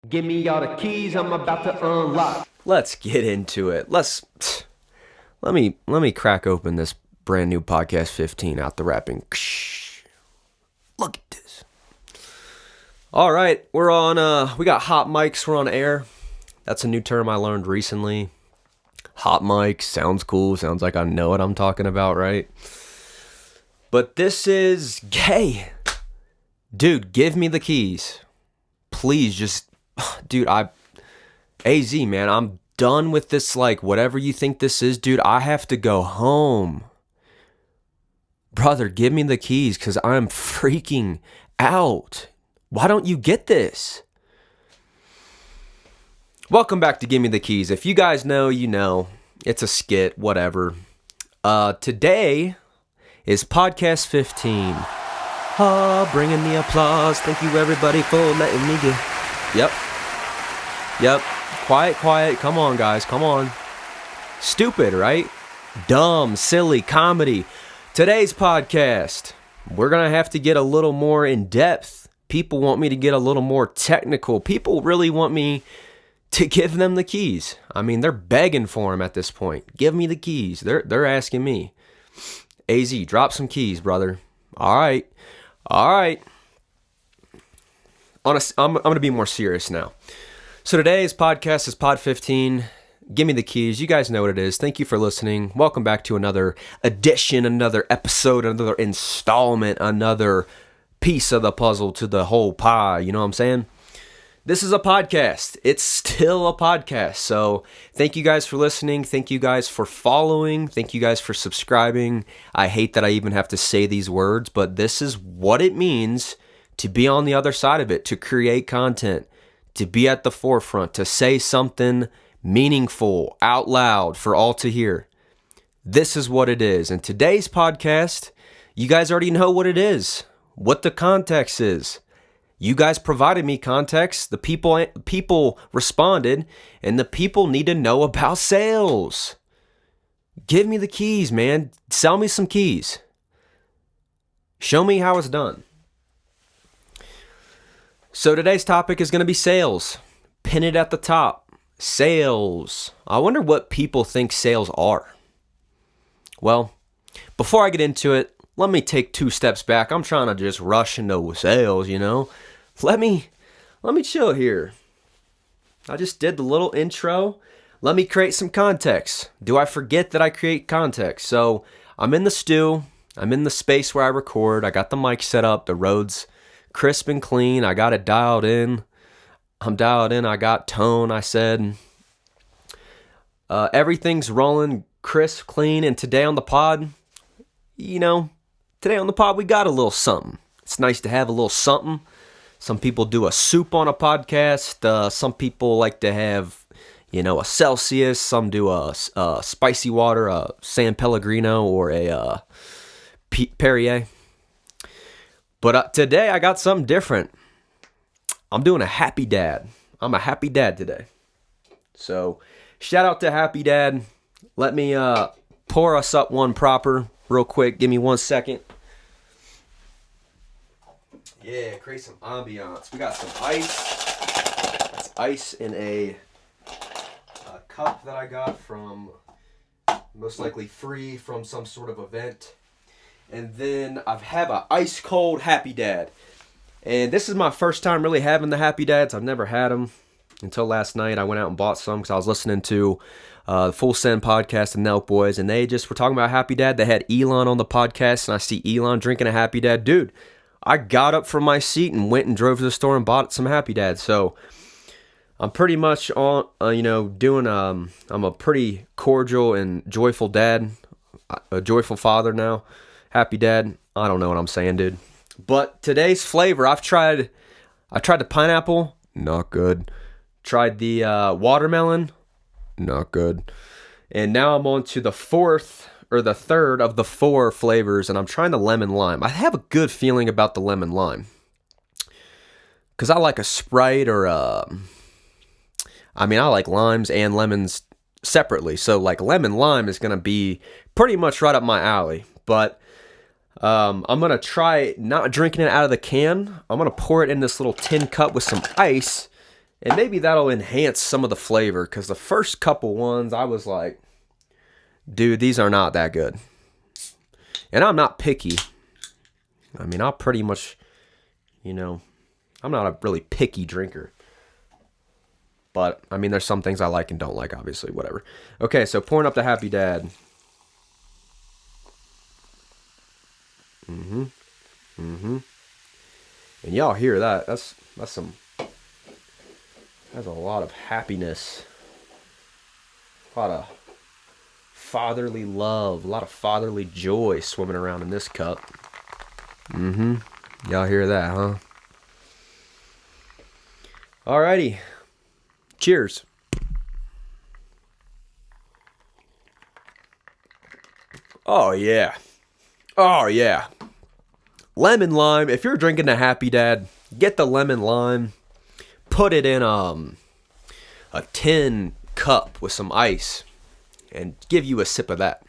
Give me all the keys, I'm about to unlock. Let's get into it. Let me crack open this brand new podcast 15 out the wrapping. Look at this. All right, we got hot mics, we're on air. That's a new term I learned recently. Hot mics sounds cool, sounds like I know what I'm talking about, right? But this is gay. Dude, give me the keys. Please just dude, AZ, man, I'm done with this, like, whatever you think this is, dude. I have to go home. Brother, give me the keys, because I'm freaking out. Why don't you get this? Welcome back to Give Me the Keys. If you guys know, you know. It's a skit, whatever. Today is podcast 15. Bringing the applause. Thank you, everybody, for letting me get... Yep. Quiet. Come on, guys. Come on. Stupid, right? Dumb, silly, comedy. Today's podcast, we're going to have to get a little more in depth. People want me to get a little more technical. People really want me to give them the keys. I mean, they're begging for them at this point. Give me the keys. They're asking me. AZ, drop some keys, brother. All right. I'm going to be more serious now. So today's podcast is Pod 15. Give me the keys. You guys know what it is. Thank you for listening. Welcome back to another edition, another episode, another installment, another piece of the puzzle to the whole pie. You know what I'm saying? This is a podcast. It's still a podcast. So thank you guys for listening. Thank you guys for following. Thank you guys for subscribing. I hate that I even have to say these words, but this is what it means to be on the other side of it, to create content, to be at the forefront, to say something meaningful out loud for all to hear. This is what it is. And today's podcast, you guys already know what it is, what the context is. You guys provided me context. The people responded, and the people need to know about sales. Give me the keys, man. Sell me some keys. Show me how it's done. So today's topic is going to be sales. Pin it at the top. Sales. I wonder what people think sales are. Well, before I get into it, let me take 2 steps back. I'm trying to just rush into sales, you know. Let me chill here. I just did the little intro. Let me create some context. Do I forget that I create context? So I'm in the stew. I'm in the space where I record. I got the mic set up. The road's crisp and clean. I got it dialed in. I'm dialed in. I got tone. I said everything's rolling crisp, clean. And today on the pod, we got a little something. It's nice to have a little something. Some people do a soup on a podcast. Some people like to have, a Celsius. Some do a spicy water, a San Pellegrino, or a Perrier. But today I got something different. I'm doing a happy dad. I'm a happy dad today. So shout out to Happy Dad. Let me pour us up one proper real quick. Give me 1 second. Yeah, create some ambiance. We got some ice. That's ice in a cup that I got from, most likely free from some sort of event. And then I have an ice cold Happy Dad. And this is my first time really having the Happy Dads. I've never had them until last night. I went out and bought some because I was listening to the Full Send podcast and Nelk Boys. And they just were talking about Happy Dad. They had Elon on the podcast. And I see Elon drinking a Happy Dad. Dude, I got up from my seat and went and drove to the store and bought some Happy Dads. So I'm pretty much on, I'm a pretty cordial and joyful dad, a joyful father now. Happy Dad. I don't know what I'm saying, dude. But today's flavor, I tried the pineapple, not good. Tried the watermelon, not good. And now I'm on to the third of the 4 flavors, and I'm trying the lemon lime. I have a good feeling about the lemon lime. Because I like a Sprite or I like limes and lemons separately. So like lemon lime is going to be pretty much right up my alley. But I'm going to try not drinking it out of the can. I'm going to pour it in this little tin cup with some ice And maybe that'll enhance some of the flavor, because the first couple ones I was like, dude, these are not that good. And I'm not picky. I mean, I'll pretty much, I'm not a really picky drinker. But, I mean, there's some things I like and don't like, obviously, whatever. Okay, so pouring up the Happy Dad. And y'all hear that. That's a lot of happiness. A lot of fatherly love. A lot of fatherly joy swimming around in this cup. Y'all hear that, huh? Alrighty. Cheers. Oh, yeah. Oh, yeah. Lemon lime. If you're drinking the Happy Dad, get the lemon lime. Put it in a tin cup with some ice and give you a sip of that.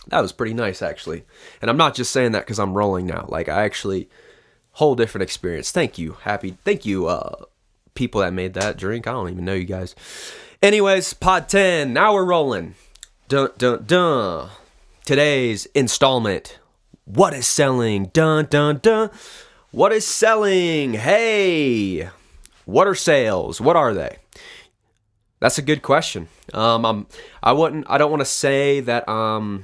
That was pretty nice, actually. And I'm not just saying that because I'm rolling now. Like, I actually, whole different experience. Thank you, people that made that drink. I don't even know you guys. Anyways, pod 10. Now we're rolling. Dun, dun, dun. Today's installment. What is selling? Dun, dun, dun. What is selling? Hey. What are sales? What are they? That's a good question. I don't want to say that, I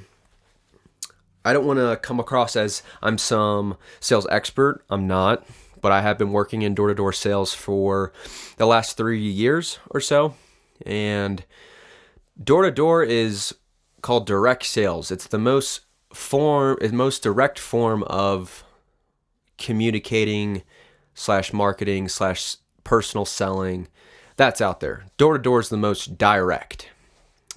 don't want to come across as I'm some sales expert. I'm not, but I have been working in door-to-door sales for the last 3 years or so. And door-to-door is called direct sales. It's the most direct form of communicating / marketing / personal selling that's out there. Door-to-door is the most direct.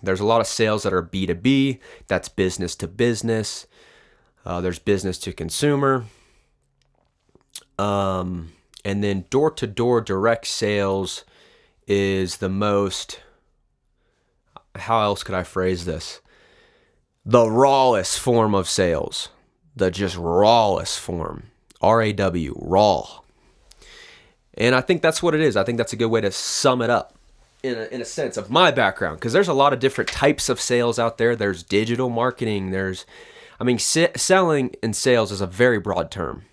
There's a lot of sales that are B2B. That's business to business. There's business to consumer. And then door-to-door direct sales is the most, how else could I phrase this? The rawest form of sales. The just rawest form. R-A-W, raw. And I think that's what it is. I think that's a good way to sum it up in a sense of my background. Because there's a lot of different types of sales out there. There's digital marketing. Selling and sales is a very broad term.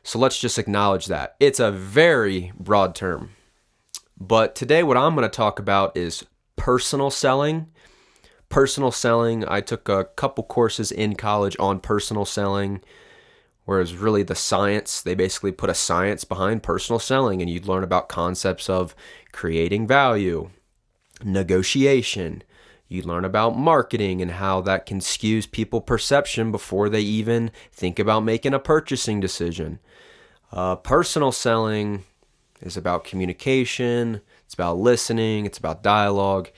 So let's just acknowledge that. It's a very broad term. But today what I'm going to talk about is personal selling. Personal selling, I took a couple courses in college on personal selling, where it's really the science. They basically put a science behind personal selling, and you'd learn about concepts of creating value, negotiation. You learn about marketing and how that can skew people's perception before they even think about making a purchasing decision. Personal selling is about communication. It's about listening. It's about dialogue.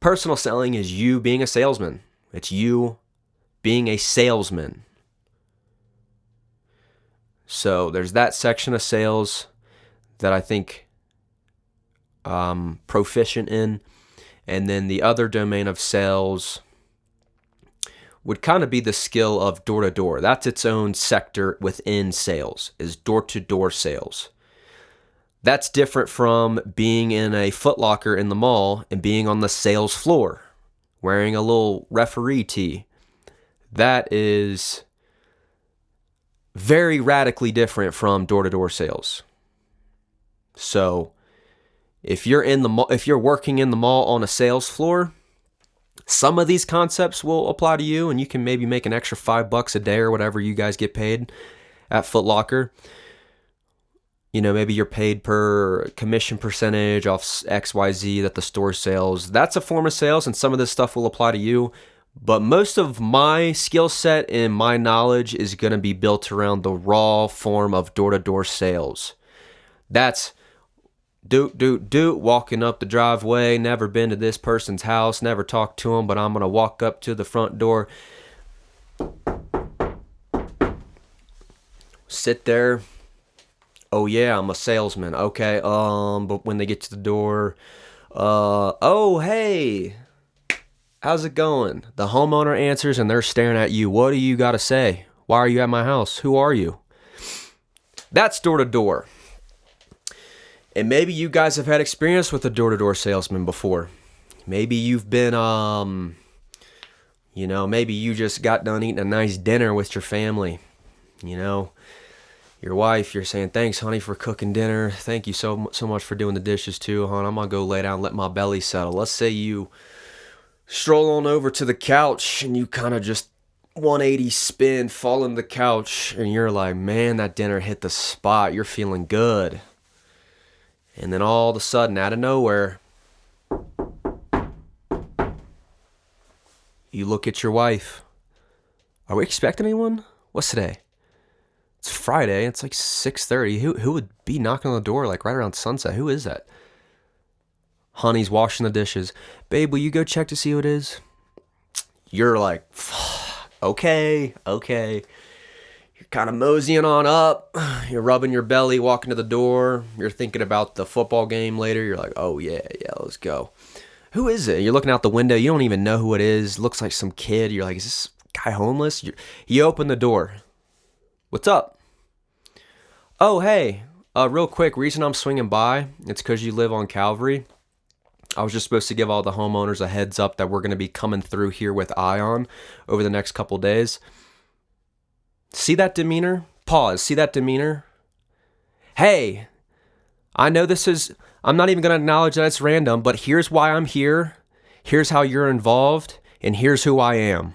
Personal selling is you being a salesman. It's you being a salesman. So there's that section of sales that I think proficient in. And then the other domain of sales would kind of be the skill of door-to-door. That's its own sector within sales, is door-to-door sales. That's different from being in a Foot Locker in the mall and being on the sales floor, wearing a little referee tee. That is very radically different from door-to-door sales. So if you're working in the mall on a sales floor, some of these concepts will apply to you, and you can maybe make an extra $5 a day or whatever you guys get paid at Foot Locker. Maybe you're paid per commission percentage off XYZ that the store sells. That's a form of sales, and some of this stuff will apply to you. But most of my skill set and my knowledge is going to be built around the raw form of door-to-door sales. That's walking up the driveway, never been to this person's house, never talked to them, but I'm going to walk up to the front door, sit there. Oh yeah, I'm a salesman. Okay, but when they get to the door, oh hey, how's it going? The homeowner answers and they're staring at you. What do you got to say? Why are you at my house? Who are you? That's door to door. And maybe you guys have had experience with a door-to-door salesman before. Maybe you've been, maybe you just got done eating a nice dinner with your family. Your wife, you're saying, thanks, honey, for cooking dinner. Thank you so much for doing the dishes too, hon. I'm going to go lay down and let my belly settle. Let's say you stroll on over to the couch and you kind of just 180 spin, fall in the couch, and you're like, man, that dinner hit the spot. You're feeling good. And then all of a sudden, out of nowhere, you look at your wife. Are we expecting anyone? What's today? It's Friday. It's like 6:30. Who would be knocking on the door like right around sunset? Who is that? Honey's washing the dishes. Babe, will you go check to see who it is? You're like, okay. You're kind of moseying on up. You're rubbing your belly, walking to the door. You're thinking about the football game later. You're like, oh, yeah, let's go. Who is it? You're looking out the window. You don't even know who it is. Looks like some kid. You're like, is this guy homeless? You open the door. What's up? Oh, hey, real quick, reason I'm swinging by, it's because you live on Calvary. I was just supposed to give all the homeowners a heads up that we're going to be coming through here with Ion over the next couple days. See that demeanor? Pause. See that demeanor? Hey, I know I'm not even going to acknowledge that it's random, but here's why I'm here. Here's how you're involved, and here's who I am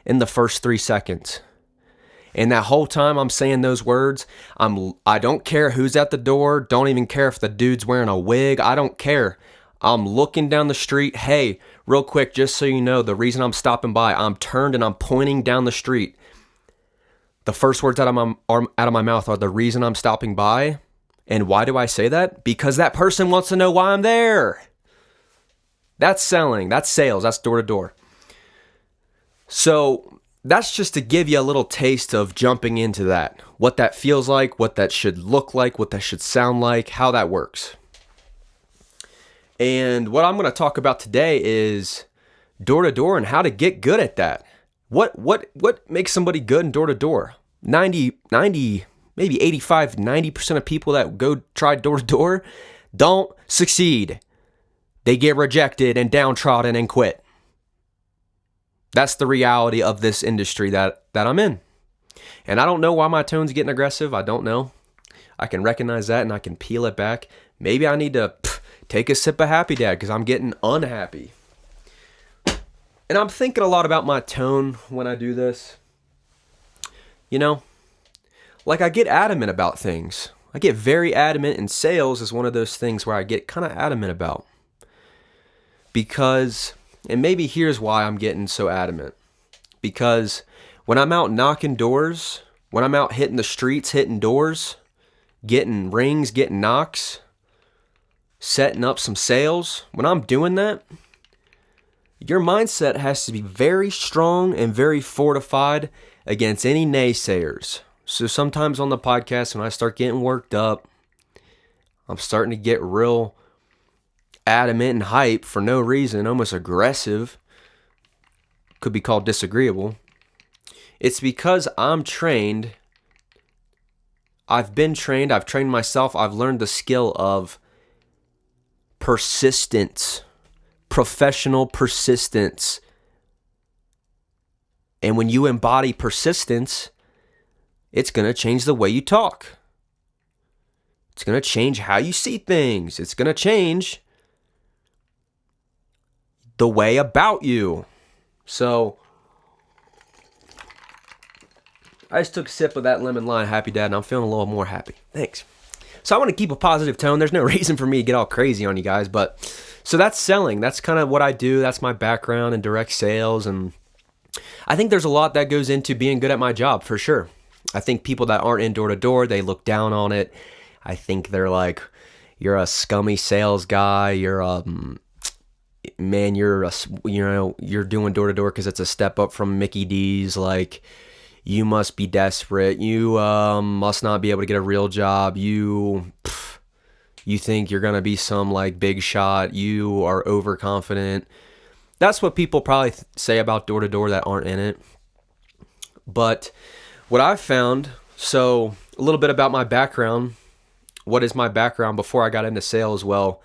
in the first 3 seconds. And that whole time I'm saying those words, I don't care who's at the door. Don't even care if the dude's wearing a wig. I don't care. I'm looking down the street. Hey, real quick, just so you know, the reason I'm stopping by, I'm turned and I'm pointing down the street. The first words out of my mouth are the reason I'm stopping by. And why do I say that? Because that person wants to know why I'm there. That's selling. That's sales. That's door to door. So that's just to give you a little taste of jumping into that. What that feels like, what that should look like, what that should sound like, how that works. And what I'm going to talk about today is door to door and how to get good at that. What makes somebody good in door to door? 90, maybe 85, 90% of people that go try door to door don't succeed. They get rejected and downtrodden and quit. That's the reality of this industry that I'm in. And I don't know why my tone's getting aggressive. I don't know. I can recognize that and I can peel it back. Maybe I need to take a sip of Happy Dad because I'm getting unhappy. And I'm thinking a lot about my tone when I do this. Like I get adamant about things. I get very adamant, and sales is one of those things where I get kind of adamant about. Because, and maybe here's why I'm getting so adamant. Because when I'm out knocking doors, when I'm out hitting the streets, hitting doors, getting rings, getting knocks, setting up some sales, when I'm doing that, your mindset has to be very strong and very fortified against any naysayers. So sometimes on the podcast, when I start getting worked up, I'm starting to get real adamant and hype for no reason, almost aggressive. Could be called disagreeable. It's because I'm trained. I've been trained. I've trained myself. I've learned the skill of persistence. Professional persistence. And when you embody persistence, it's going to change the way you talk. It's going to change how you see things. It's going to change the way about you. So I just took a sip of that lemon lime Happy Dad, and I'm feeling a little more happy. Thanks. So I want to keep a positive tone. There's no reason for me to get all crazy on you guys, but so that's selling. That's kind of what I do. That's my background in direct sales, and I think there's a lot that goes into being good at my job, for sure. I think people that aren't in door to door, they look down on it. I think they're like, you're a scummy sales guy. You're you're doing door to door because it's a step up from Mickey D's. Like, you must be desperate. You must not be able to get a real job. You think you're gonna be some like big shot. You are overconfident. That's what people probably say about door to door that aren't in it. But what I've found, so a little bit about my background. what is my background before I got into sales? Well,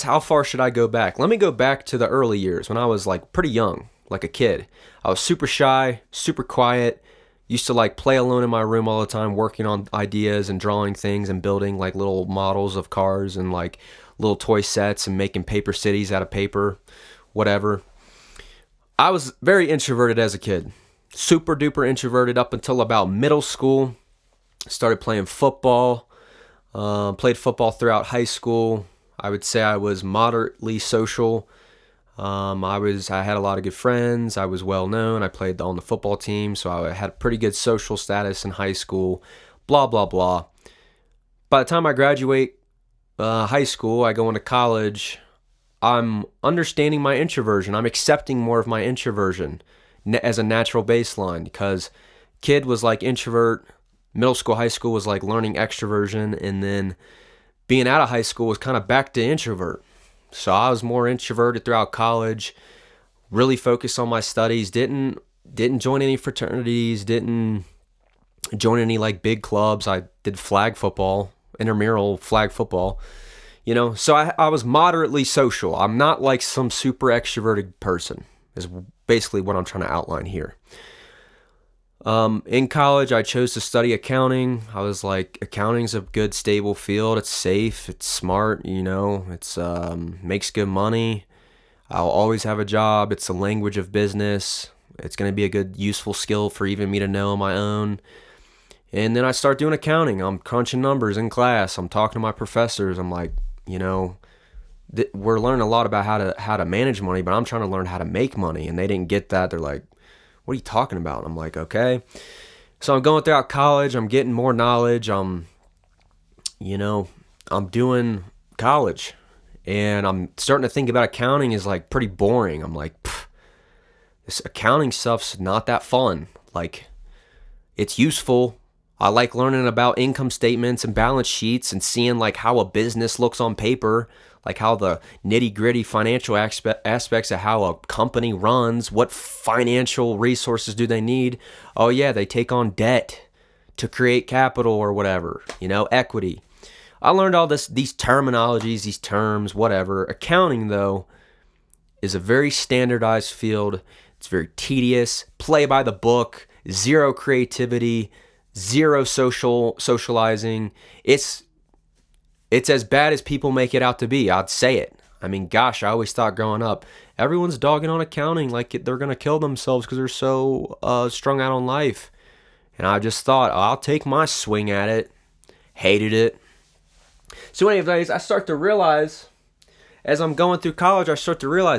how far should I go back? Let me go back to the early years when I was like pretty young, like a kid. I was super shy, super quiet, used to like play alone in my room all the time, working on ideas and drawing things and building like little models of cars and like little toy sets and making paper cities out of paper, whatever. I was very introverted as a kid, super duper introverted up until about middle school. Started playing football. Played football throughout high school. I would say I was moderately social. I had a lot of good friends. I was well known. I played on the football team, so I had pretty good social status in high school. Blah blah blah. By the time I graduate high school, I go into college. I'm understanding my introversion. I'm accepting more of my introversion as a natural baseline because kid was like introvert. Middle school, high school was like learning extroversion, and then being out of high school was kind of back to introvert. So I was more introverted throughout college, really focused on my studies, didn't join any fraternities, didn't join any like big clubs. I did flag football, intramural flag football, so I was moderately social. I'm not like some super extroverted person, is basically what I'm trying to outline here. In college, I chose to study accounting. I was like, accounting's a good, stable field. It's safe. It's smart. It's makes good money. I'll always have a job. It's a language of business. It's going to be a good, useful skill for even me to know on my own. And then I start doing accounting. I'm crunching numbers in class. I'm talking to my professors. I'm like, we're learning a lot about how to manage money, but I'm trying to learn how to make money. And they didn't get that. They're like, what are you talking about? I'm like, okay. So I'm going throughout college. I'm getting more knowledge. I'm doing college. And I'm starting to think about accounting is like pretty boring. I'm like, this accounting stuff's not that fun. Like, it's useful. I like learning about income statements and balance sheets and seeing like how a business looks on paper, like how the nitty gritty financial aspects of how a company runs, what financial resources do they need? Oh yeah, they take on debt to create capital or whatever, equity. I learned all these terminologies, these terms, whatever. Accounting though is a very standardized field. It's very tedious, play by the book, zero creativity, zero socializing. It's as bad as people make it out to be. I'd say it. I mean, gosh, I always thought growing up, everyone's dogging on accounting like they're going to kill themselves because they're so strung out on life. And I just thought, I'll take my swing at it. Hated it. So anyways, I start to realize, as I'm going through college,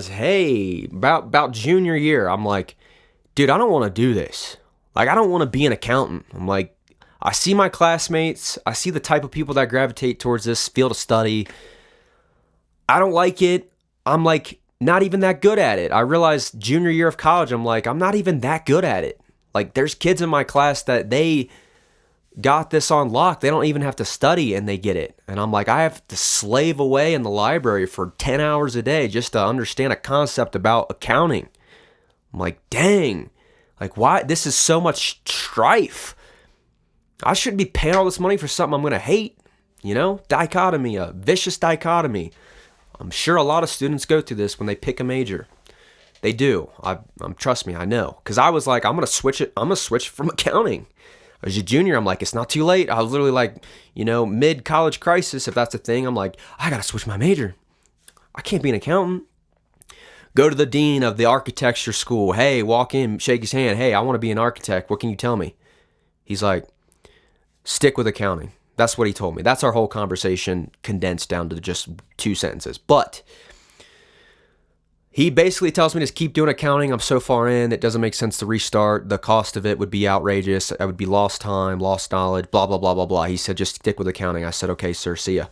hey, about junior year, I'm like, dude, I don't want to do this. Like, I don't want to be an accountant. I'm like, I see my classmates. I see the type of people that gravitate towards this field of study. I don't like it. I'm like, not even that good at it. I realized junior year of college, I'm like, I'm not even that good at it. Like, there's kids in my class that they got this on lock. They don't even have to study and they get it. And I'm like, I have to slave away in the library for 10 hours a day just to understand a concept about accounting. I'm like, dang. Like, why? This is so much strife. I shouldn't be paying all this money for something I'm going to hate. Dichotomy, a vicious dichotomy. I'm sure a lot of students go through this when they pick a major. They do. Trust me, I know. Because I was like, I'm going to switch it. I'm going to switch from accounting. As a junior, I'm like, it's not too late. I was literally like, mid-college crisis, if that's a thing. I'm like, I got to switch my major. I can't be an accountant. Go to the dean of the architecture school. Hey, walk in, shake his hand. Hey, I want to be an architect. What can you tell me? He's like, stick with accounting. That's what he told me. That's our whole conversation condensed down to just 2 sentences. But he basically tells me to keep doing accounting. I'm so far in, it doesn't make sense to restart. The cost of it would be outrageous. It would be lost time, lost knowledge, blah, blah, blah, blah, blah. He said, just stick with accounting. I said, okay, sir, see ya.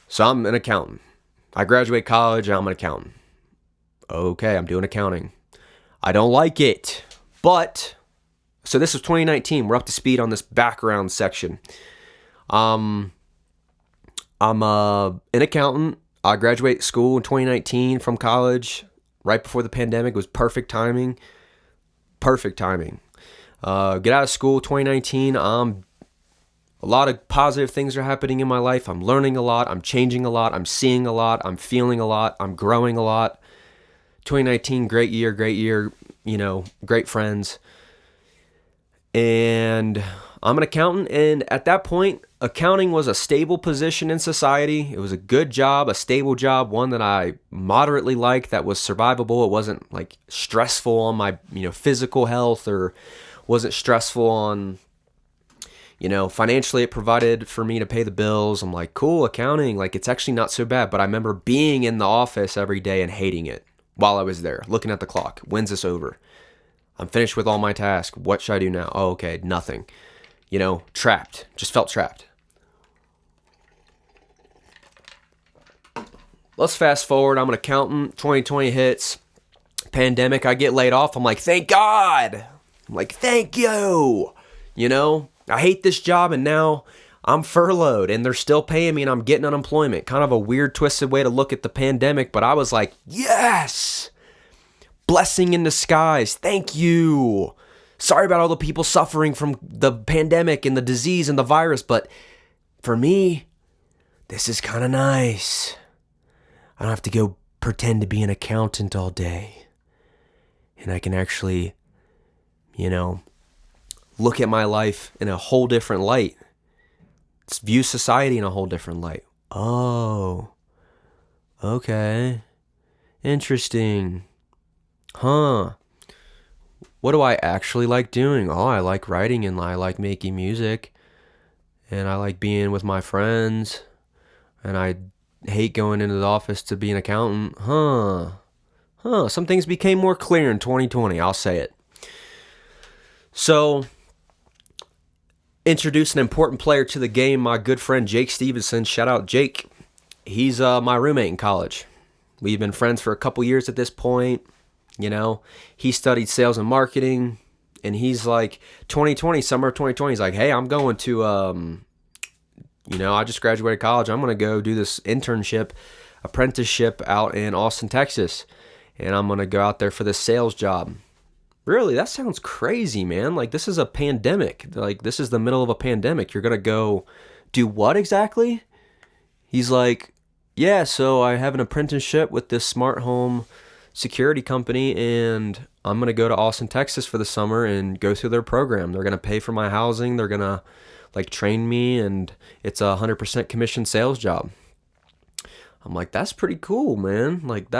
So I'm an accountant. I graduate college and I'm an accountant. Okay, I'm doing accounting. I don't like it. But, so this was 2019. We're up to speed on this background section. I'm an accountant. I graduated school in 2019 from college, right before the pandemic. It was perfect timing. Perfect timing. Get out of school 2019. I'm A lot of positive things are happening in my life. I'm learning a lot. I'm changing a lot. I'm seeing a lot. I'm feeling a lot. I'm growing a lot. 2019, great year, great friends. And I'm an accountant. And at that point, accounting was a stable position in society. It was a good job, a stable job, one that I moderately liked, that was survivable. It wasn't like stressful on my, physical health, or wasn't stressful on, financially. It provided for me to pay the bills. I'm like, cool, accounting, like it's actually not so bad. But I remember being in the office every day and hating it while I was there, looking at the clock. When's this over? I'm finished with all my tasks. What should I do now? Oh, okay, nothing. Trapped. Just felt trapped. Let's fast forward. I'm an accountant. 2020 hits. Pandemic. I get laid off. I'm like, thank God. I'm like, thank you. I hate this job, and now I'm furloughed and they're still paying me and I'm getting unemployment. Kind of a weird, twisted way to look at the pandemic, but I was like, yes. Blessing in disguise. Thank you. Sorry about all the people suffering from the pandemic and the disease and the virus, but for me, this is kind of nice. I don't have to go pretend to be an accountant all day. And I can actually, look at my life in a whole different light. View society in a whole different light. Oh, okay. Interesting. Huh. What do I actually like doing? Oh, I like writing and I like making music. And I like being with my friends. And I hate going into the office to be an accountant. Huh. Some things became more clear in 2020. I'll say it. So, introduce an important player to the game, my good friend Jake Stevenson. Shout out Jake. He's my roommate in college. We've been friends for a couple years at this point. He studied sales and marketing, and he's like, summer of 2020, he's like, hey, I'm going to, I just graduated college. I'm going to go do this apprenticeship out in Austin, Texas, and I'm going to go out there for this sales job. Really? That sounds crazy, man. Like, this is a pandemic. Like, this is the middle of a pandemic. You're going to go do what exactly? He's like, yeah, so I have an apprenticeship with this smart home security company, and I'm going to go to Austin, Texas for the summer and go through their program. They're going to pay for my housing. They're going to, train me, and it's a 100% commission sales job. I'm like, that's pretty cool, man. Like,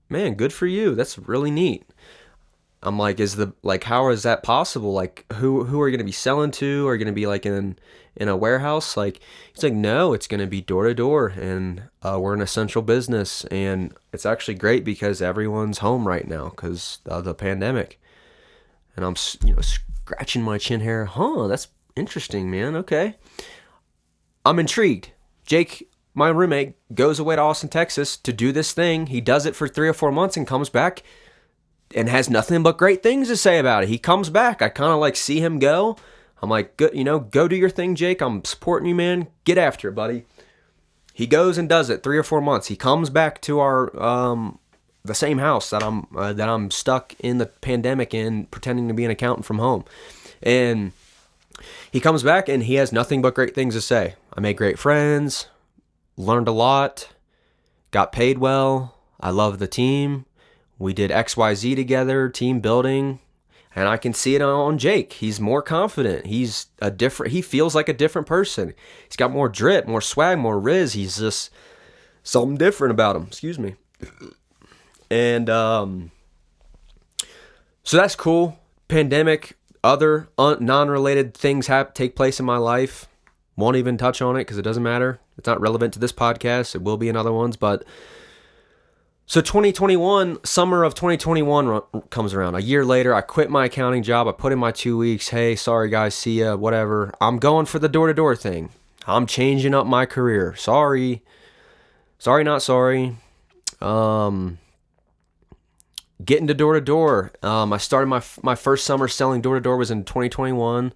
man, good for you. That's really neat. I'm like, how is that possible? Like, who are you going to be selling to? Are you going to be in a warehouse? Like, he's like, no, it's going to be door to door, and we're an essential business, and it's actually great because everyone's home right now because of the pandemic. And I'm, scratching my chin hair. Huh, that's interesting, man. Okay. I'm intrigued. Jake, my roommate, goes away to Austin, Texas to do this thing. He does it for 3 or 4 months and comes back and has nothing but great things to say about it. He comes back. I kind of see him go. I'm like, good, go do your thing, Jake. I'm supporting you, man. Get after it, buddy. He goes and does it 3 or 4 months. He comes back to our the same house that I'm stuck in the pandemic in, pretending to be an accountant from home. And he comes back and he has nothing but great things to say. I made great friends, learned a lot, got paid well. I love the team. We did XYZ together, team building, and I can see it on Jake. He's more confident. He feels like a different person. He's got more drip, more swag, more riz. He's just something different about him. Excuse me. And so that's cool. Pandemic, other non-related things take place in my life. Won't even touch on it because it doesn't matter. It's not relevant to this podcast. It will be in other ones, but so 2021, summer of 2021 comes around. A year later, I quit my accounting job. I put in my 2 weeks. Hey, sorry guys, see ya, whatever. I'm going for the door-to-door thing. I'm changing up my career. Sorry, not sorry. Getting to door-to-door. I started my first summer selling door-to-door was in 2021,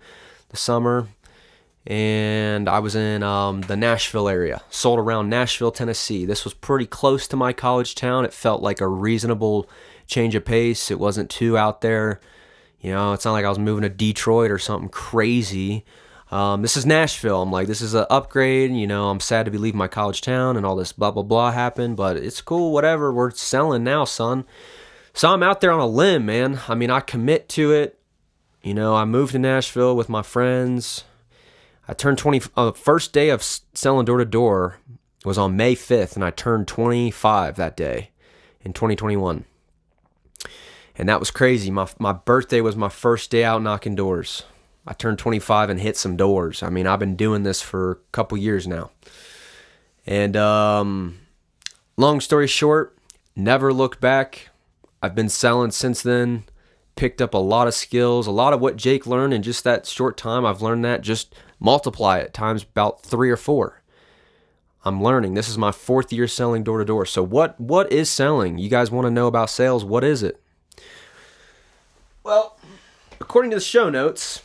the summer. And I was in the Nashville area, sold around Nashville, Tennessee. This was pretty close to my college town. It felt like a reasonable change of pace. It wasn't too out there. It's not like I was moving to Detroit or something crazy. This is Nashville. I'm like, this is an upgrade. You know, I'm sad to be leaving my college town and all this blah, blah, blah happened, but it's cool, whatever. We're selling now, son. So I'm out there on a limb, man. I mean, I commit to it. You know, I moved to Nashville with my friends. I turned 20. First day of selling door to door was on May 5th, and I turned 25 that day in 2021. And that was crazy. My birthday was my first day out knocking doors. I turned 25 and hit some doors. I mean, I've been doing this for a couple years now. And long story short, never looked back. I've been selling since then, picked up a lot of skills, a lot of what Jake learned in just that short time. I've learned that, just multiply it times about 3 or 4. I'm learning. This is my 4th year selling door to door. So what is selling? You guys want to know about sales? What is it? Well, according to the show notes,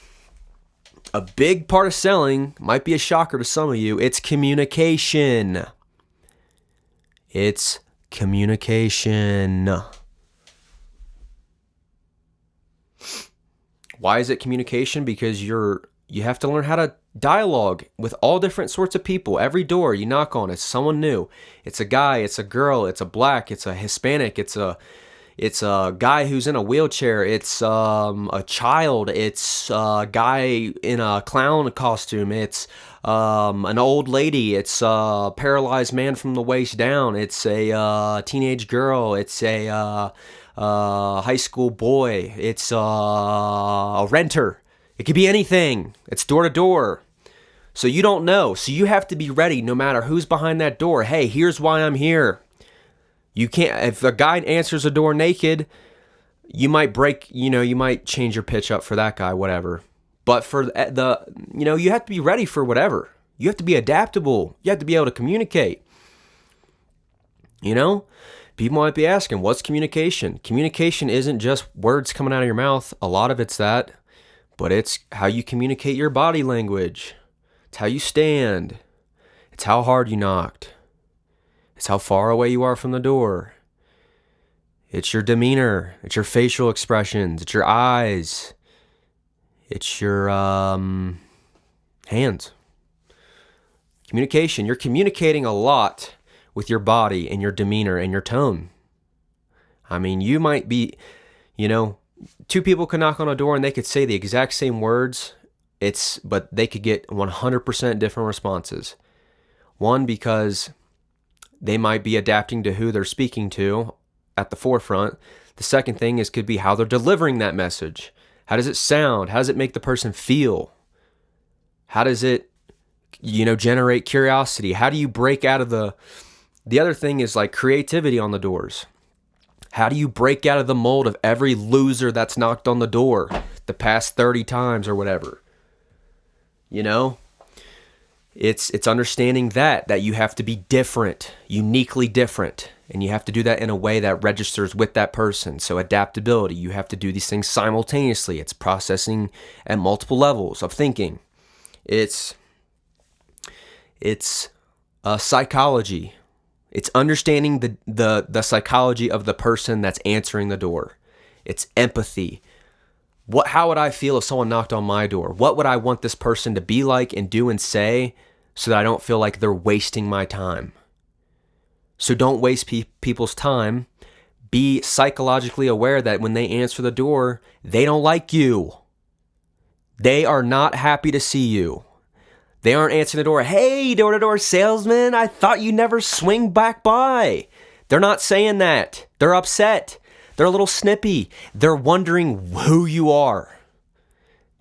a big part of selling, might be a shocker to some of you, it's communication. It's communication. Why is it communication? Because you have to learn how to dialogue with all different sorts of people. Every door you knock on, it's someone new. It's a guy, it's a girl, it's a black, it's a Hispanic, it's a guy who's in a wheelchair, it's a child, it's a guy in a clown costume, it's an old lady, it's a paralyzed man from the waist down, it's a teenage girl, it's a high school boy, it's a renter. It could be anything. It's door to door. So you don't know. So you have to be ready no matter who's behind that door. Hey, here's why I'm here. You can't, if a guy answers the door naked, you might you might change your pitch up for that guy, whatever. But for you have to be ready for whatever. You have to be adaptable. You have to be able to communicate. You know? People might be asking, what's communication? Communication isn't just words coming out of your mouth. A lot of it's that. But it's how you communicate your body language. It's how you stand. It's how hard you knocked. It's how far away you are from the door. It's your demeanor. It's your facial expressions. It's your eyes. It's your hands. Communication. You're communicating a lot with your body and your demeanor and your tone. I mean, you might be, two people could knock on a door and they could say the exact same words, but they could get 100% different responses. One, because they might be adapting to who they're speaking to at the forefront. The second thing could be how they're delivering that message. How does it sound? How does it make the person feel? How does it, generate curiosity? How do you break out of the other thing is like creativity on the doors. How do you break out of the mold of every loser that's knocked on the door the past 30 times or whatever? It's understanding that you have to be different, uniquely different, and you have to do that in a way that registers with that person. So adaptability, you have to do these things simultaneously. It's processing at multiple levels of thinking. It's psychology. It's understanding the psychology of the person that's answering the door. It's empathy. How would I feel if someone knocked on my door? What would I want this person to be like and do and say so that I don't feel like they're wasting my time? So don't waste people's time. Be psychologically aware that when they answer the door, they don't like you. They are not happy to see you. They aren't answering the door. Hey, door-to-door salesman, I thought you'd never swing back by. They're not saying that. They're upset. They're a little snippy. They're wondering who you are.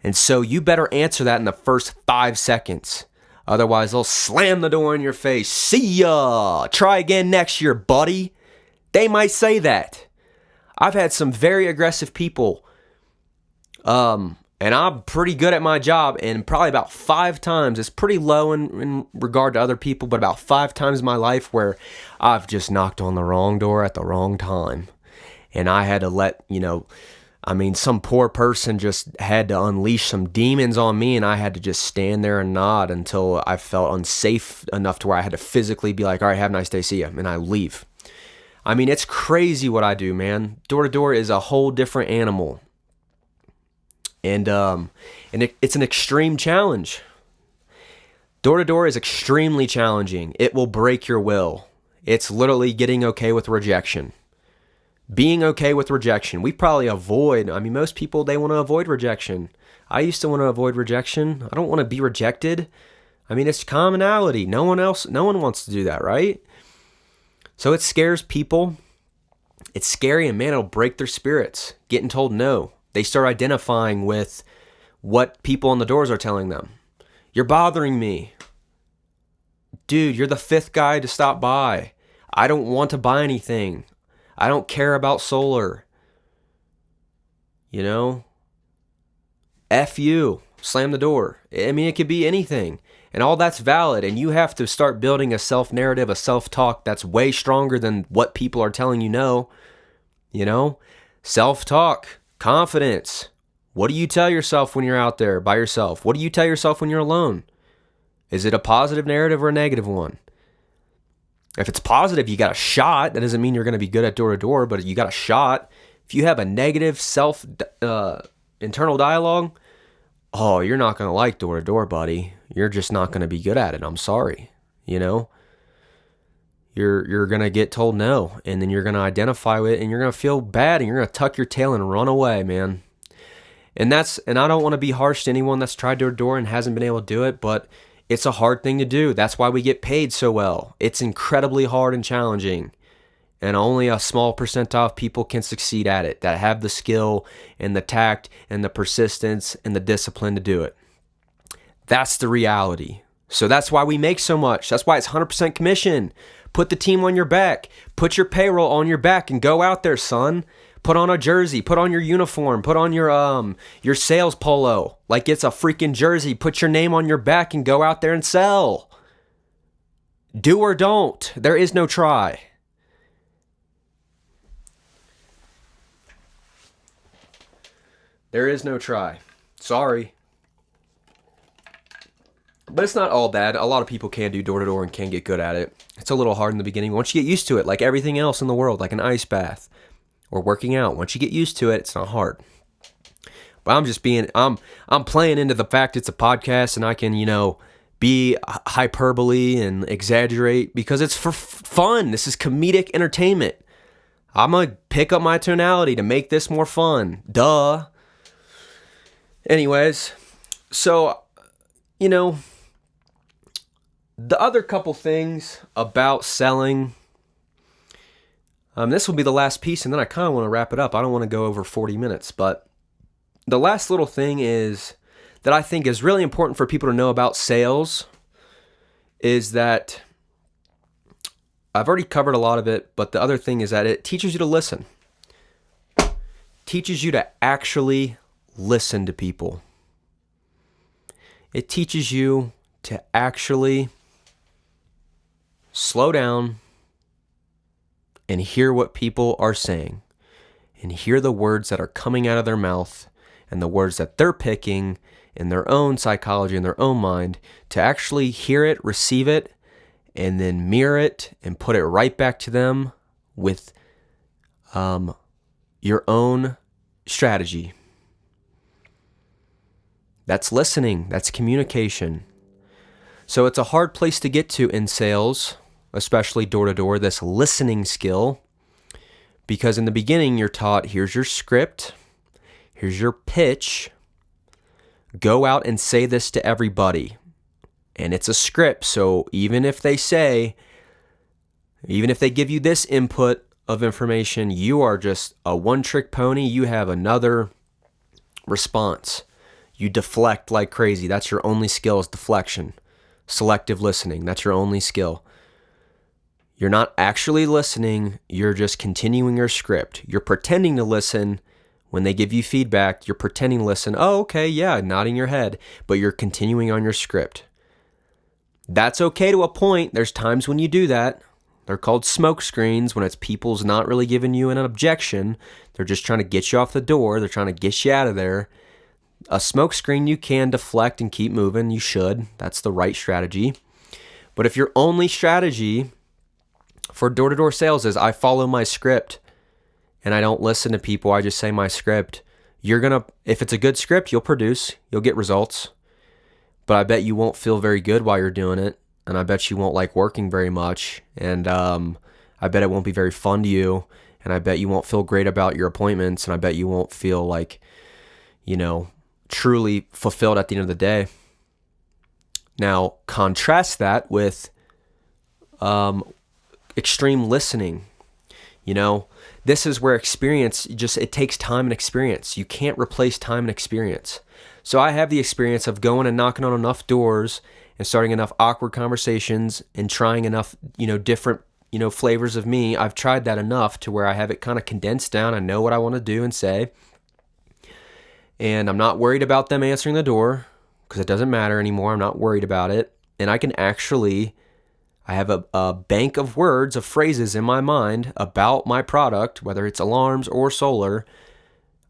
And so you better answer that in the first 5 seconds. Otherwise, they'll slam the door in your face. See ya. Try again next year, buddy. They might say that. I've had some very aggressive people. And I'm pretty good at my job, and probably about 5 times, it's pretty low in regard to other people, but about 5 times in my life where I've just knocked on the wrong door at the wrong time. And I had to some poor person just had to unleash some demons on me, and I had to just stand there and nod until I felt unsafe enough to where I had to physically be like, all right, have a nice day, see ya, and I leave. I mean, it's crazy what I do, man. Door to door is a whole different animal. And it's an extreme challenge. Door-to-door is extremely challenging. It will break your will. It's literally getting okay with rejection. Being okay with rejection. We probably avoid, most people, they want to avoid rejection. I used to want to avoid rejection. I don't want to be rejected. It's commonality. No one wants to do that, right? So it scares people. It's scary, and man, it'll break their spirits. Getting told no. They start identifying with what people on the doors are telling them. You're bothering me. Dude, you're the 5th guy to stop by. I don't want to buy anything. I don't care about solar. F you. Slam the door. It could be anything. And all that's valid. And you have to start building a self-narrative, a self-talk that's way stronger than what people are telling you no. Self-talk, confidence. What do you tell yourself when you're out there by yourself? What do you tell yourself when you're alone? Is it a positive narrative or a negative one? If it's positive, you got a shot. That doesn't mean you're going to be good at door-to-door, but you got a shot. If you have a negative internal dialogue, oh, you're not going to like door-to-door, buddy. You're just not going to be good at it. I'm sorry. You're going to get told no, and then you're going to identify with it, and you're going to feel bad, and you're going to tuck your tail and run away, man. And I don't want to be harsh to anyone that's tried door-to-door and hasn't been able to do it, but it's a hard thing to do. That's why we get paid so well. It's incredibly hard and challenging. And only a small percentile of people can succeed at it that have the skill and the tact and the persistence and the discipline to do it. That's the reality. So that's why we make so much. That's why it's 100% commission. Put the team on your back. Put your payroll on your back and go out there, son. Put on a jersey. Put on your uniform. Put on your sales polo like it's a freaking jersey. Put your name on your back and go out there and sell. Do or don't. There is no try. There is no try. Sorry. But it's not all bad. A lot of people can do door-to-door and can get good at it. It's a little hard in the beginning. Once you get used to it, like everything else in the world, like an ice bath or working out, once you get used to it, it's not hard. But I'm playing into the fact it's a podcast and I can, be hyperbole and exaggerate because it's for fun. This is comedic entertainment. I'm going to pick up my tonality to make this more fun. Duh. Anyways, so, the other couple things about selling, this will be the last piece, and then I kind of want to wrap it up. I don't want to go over 40 minutes, but the last little thing is that I think is really important for people to know about sales is that I've already covered a lot of it, but the other thing is that it teaches you to listen. Teaches you to actually listen to people. It teaches you to actually slow down and hear what people are saying and hear the words that are coming out of their mouth and the words that they're picking in their own psychology, in their own mind, to actually hear it, receive it, and then mirror it and put it right back to them with your own strategy. That's listening. That's communication. So it's a hard place to get to in sales, especially door-to-door, this listening skill. Because in the beginning, you're taught, here's your script, here's your pitch, go out and say this to everybody. And it's a script, so even if they give you this input of information, you are just a one-trick pony, you have another response. You deflect like crazy. That's your only skill is deflection. Selective listening. That's your only skill. You're not actually listening. You're just continuing your script. You're pretending to listen. When they give you feedback, you're pretending to listen. Oh, okay, yeah, nodding your head. But you're continuing on your script. That's okay to a point. There's times when you do that. They're called smoke screens when it's people's not really giving you an objection. They're just trying to get you off the door. They're trying to get you out of there. A smoke screen you can deflect and keep moving. You should. That's the right strategy. But if your only strategy for door-to-door sales is I follow my script and I don't listen to people, I just say my script, if it's a good script, you'll produce, you'll get results. but I bet you won't feel very good while you're doing it. And I bet you won't like working very much. And I bet it won't be very fun to you. And I bet you won't feel great about your appointments. And I bet you won't feel like, truly fulfilled at the end of the day. Now, contrast that with extreme listening. This is where experience it takes time and experience. You can't replace time and experience. So I have the experience of going and knocking on enough doors and starting enough awkward conversations and trying enough, different, flavors of me. I've tried that enough to where I have it kind of condensed down. I know what I want to do and say. And I'm not worried about them answering the door because it doesn't matter anymore. I'm not worried about it. And I have a bank of words, of phrases in my mind about my product, whether it's alarms or solar.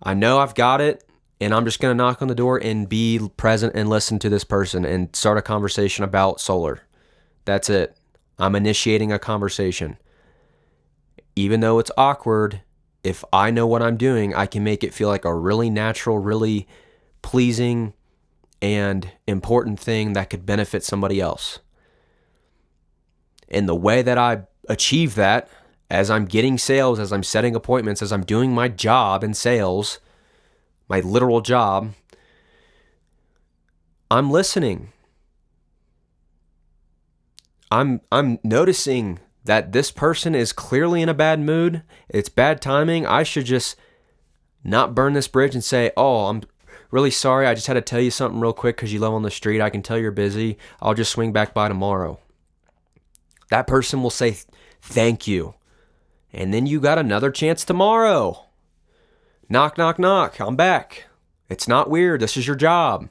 I know I've got it, and I'm just going to knock on the door and be present and listen to this person and start a conversation about solar. That's it. I'm initiating a conversation. Even though it's awkward, if I know what I'm doing, I can make it feel like a really natural, really pleasing, and important thing that could benefit somebody else. And the way that I achieve that, as I'm getting sales, as I'm setting appointments, as I'm doing my job in sales, my literal job, I'm listening. I'm noticing that this person is clearly in a bad mood. It's bad timing. I should just not burn this bridge and say, oh, I'm really sorry. I just had to tell you something real quick because you live on the street. I can tell you're busy. I'll just swing back by tomorrow. That person will say, thank you. And then you got another chance tomorrow. Knock, knock, knock. I'm back. It's not weird. This is your job.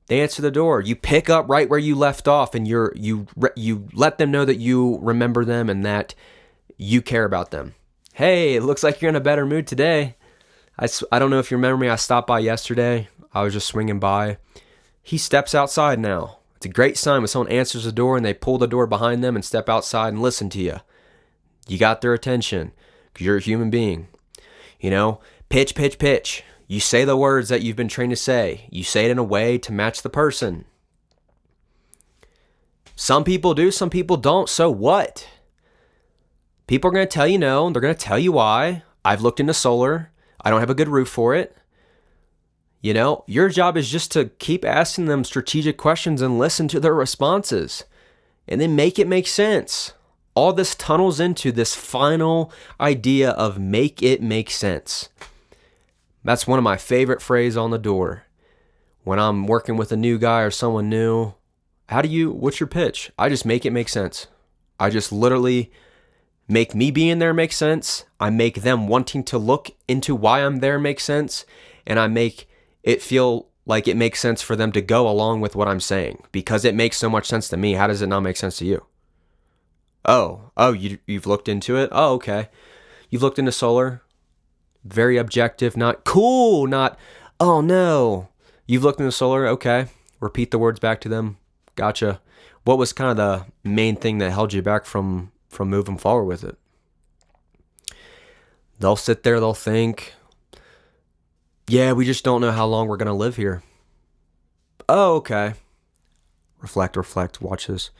They answer the door. You pick up right where you left off, and you let them know that you remember them and that you care about them. Hey, it looks like you're in a better mood today. I don't know if you remember me. I stopped by yesterday. I was just swinging by. He steps outside now. It's a great sign when someone answers the door and they pull the door behind them and step outside and listen to you. You got their attention because you're a human being. Pitch, pitch, pitch. You say the words that you've been trained to say. You say it in a way to match the person. Some people do, some people don't. So what? People are going to tell you no. They're going to tell you why. I've looked into solar. I don't have a good roof for it. Your job is just to keep asking them strategic questions and listen to their responses and then make it make sense. All this tunnels into this final idea of make it make sense. That's one of my favorite phrases on the door. When I'm working with a new guy or someone new, what's your pitch? I just make it make sense. I just literally make me being there make sense. I make them wanting to look into why I'm there make sense. And I make it feel like it makes sense for them to go along with what I'm saying because it makes so much sense to me. How does it not make sense to you? You've looked into it? Oh, okay. You've looked into solar? Very objective, not cool, not, oh no. You've looked into solar? Okay. Repeat the words back to them. Gotcha. What was kind of the main thing that held you back from moving forward with it? They'll sit there, they'll think, yeah, we just don't know how long we're going to live here. Oh, okay. Reflect, watch this.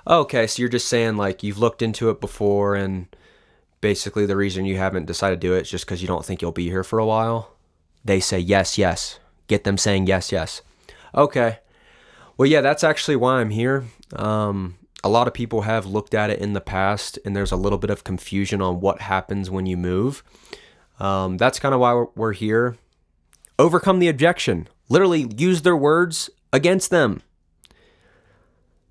Oh, okay, so you're just saying like you've looked into it before and basically the reason you haven't decided to do it is just because you don't think you'll be here for a while. They say yes, yes. Get them saying yes, yes. Okay. Well, yeah, that's actually why I'm here. A lot of people have looked at it in the past and there's a little bit of confusion on what happens when you move. That's kind of why we're here. Overcome the objection. Literally use their words against them.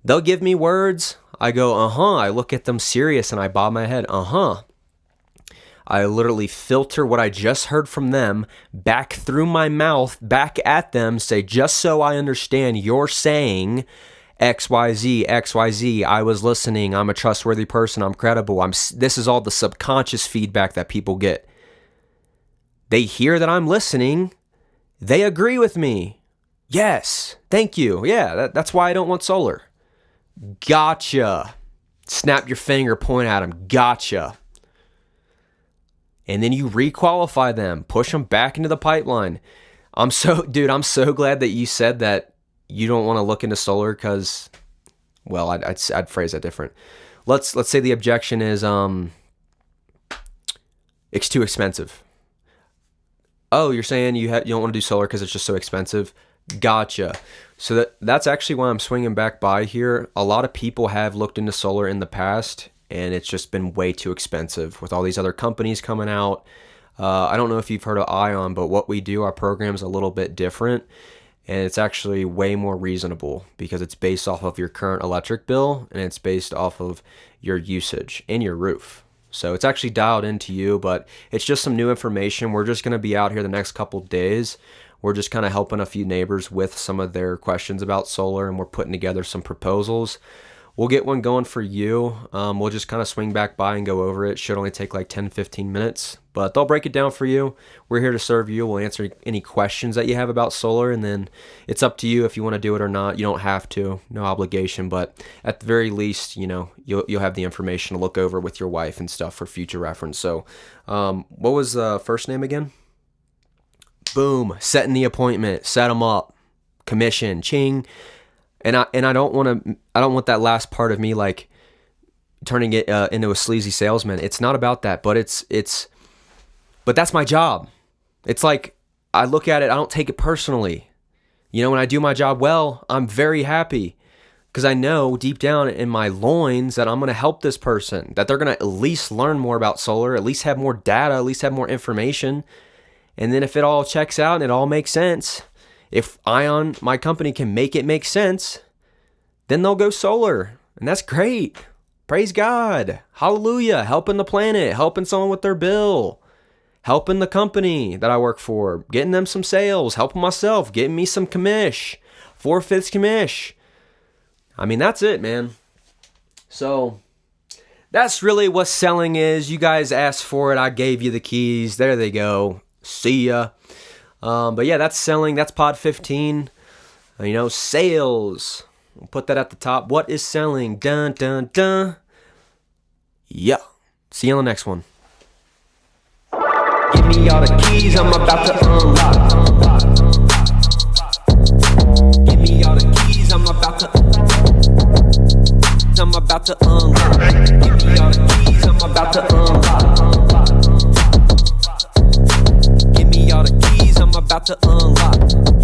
They'll give me words. I go, I look at them serious and I bob my head. I literally filter what I just heard from them back through my mouth, back at them, say, just so I understand, you're saying XYZ, XYZ, I was listening, I'm a trustworthy person, I'm credible. This is all the subconscious feedback that people get. They hear that I'm listening. They agree with me. Yes, thank you. Yeah, that's why I don't want solar. Gotcha. Snap your finger, point at them. Gotcha. And then you requalify them, push them back into the pipeline. I'm so glad that you said that you don't want to look into solar because, well, I'd phrase that different. Let's say the objection is it's too expensive. Oh, you're saying you don't want to do solar because it's just so expensive? Gotcha. So that's actually why I'm swinging back by here. A lot of people have looked into solar in the past, and it's just been way too expensive with all these other companies coming out. I don't know if you've heard of Ion, but what we do, our program's a little bit different, and it's actually way more reasonable because it's based off of your current electric bill, and it's based off of your usage and your roof. So it's actually dialed into you, but it's just some new information. We're just going to be out here the next couple days. We're just kind of helping a few neighbors with some of their questions about solar, and we're putting together some proposals. We'll get one going for you. We'll just kind of swing back by and go over it. Should only take like 10-15 minutes, but they'll break it down for you. We're here to serve you. We'll answer any questions that you have about solar, and then it's up to you if you want to do it or not. You don't have to, no obligation, but at the very least, you know, you'll have the information to look over with your wife and stuff for future reference. So what was the first name again? Boom, setting the appointment, set them up, commission, ching. And I don't want that last part of me like turning it into a sleazy salesman. It's not about that, but but that's my job. It's like I look at it, I don't take it personally. You know, when I do my job well, I'm very happy because I know deep down in my loins that I'm going to help this person, that they're going to at least learn more about solar, at least have more data, at least have more information. And then if it all checks out and it all makes sense, if Ion, my company, can make it make sense, then they'll go solar. And that's great. Praise God. Hallelujah. Helping the planet, helping someone with their bill, helping the company that I work for, getting them some sales, helping myself, getting me some commish, 4/5 commish. I mean, that's it, man. So that's really what selling is. You guys asked for it. I gave you the keys. There they go. See ya. But yeah, that's selling. That's pod 15. You know, sales. We'll put that at the top. What is selling? Dun, dun, dun. Yeah. See you on the next one. Give me all the keys, I'm about to unlock. Give me all the keys, I'm about to unlock. Give me all the keys, I'm about to unlock. Give me all the keys, I'm about to unlock.